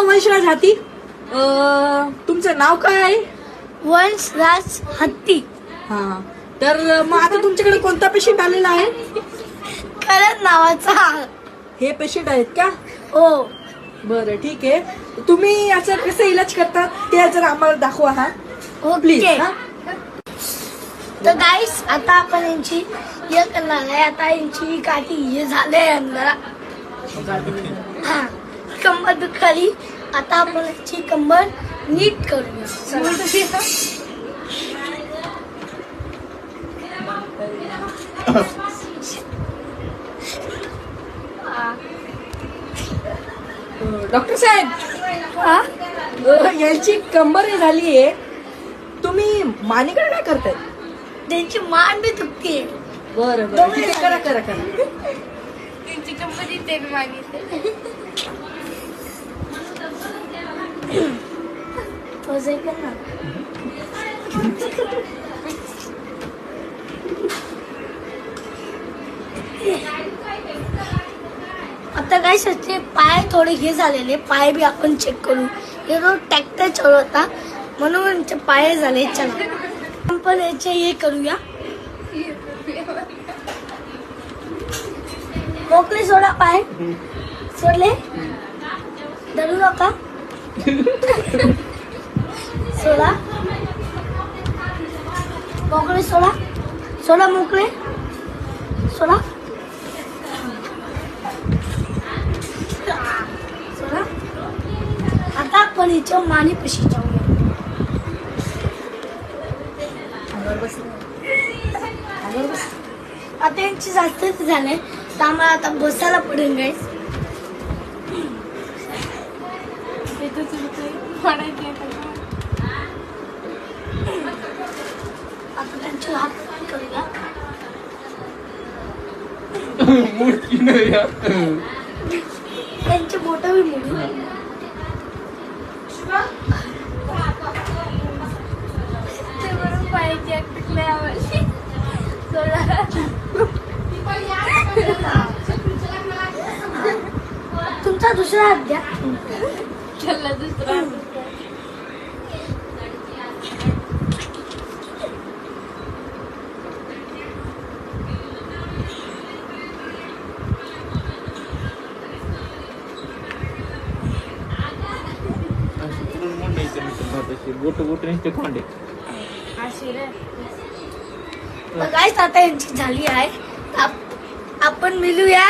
वंशराज हाती. तुमचं नाव काय आहे? वंशराज हत्ती. हा, तर मग आता तुमच्याकडे कोणता पेशंट आलेला आहे? करण नावाचा. हे पेशंट आहेत का? हो. बरं, ठीक आहे. तुम्ही याचा कसं इलाज करतात ते जर आम्हाला दाखवा. हा प्लीज. ओके. तर गाईस आता आपण यांची हे करणार आहे. आता यांची काठी हे झाले अंदर. हा, कंबर दुखाली. आता आपण याची कंबर नीट करूया. डॉक्टर साहेब, हा? यांची कंबर झाली आहे. तुम्ही मानेकडे काय करताय? त्यांची मान बी दुखते. बरं बरं, ठीक आहे. करा करा करा. त्यांची कंबर इथे बी मान इथे. आता काय सच्चे पाय थोडे हे झालेले. पाय बी आपण चेक करू. हे रोज ट्रॅक्टर चालवता म्हणून यांचे पाय झाले. चला आपण याचे हे करूया. मोकळे सोडा पाय. सोडले, धरू नका. सोडा, मोकळे सोडा. सोडा मोकळे सोडा. सोडा. आता आपण हिच्या मानेपाशी जाऊया. आता यांची जास्त झाले तर आम्हाला आता बसायला पडेल गाईस. आता त्यांचे हात करूया. त्यांचे बोट बी मोडू. तुमचा दुसरा हात द्या. दुसरा गाईस आता यांची झाली आहे. आपण मिळूया.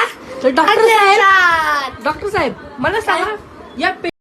डॉक्टर साहेब, डॉक्टर साहेब मला सांगा, या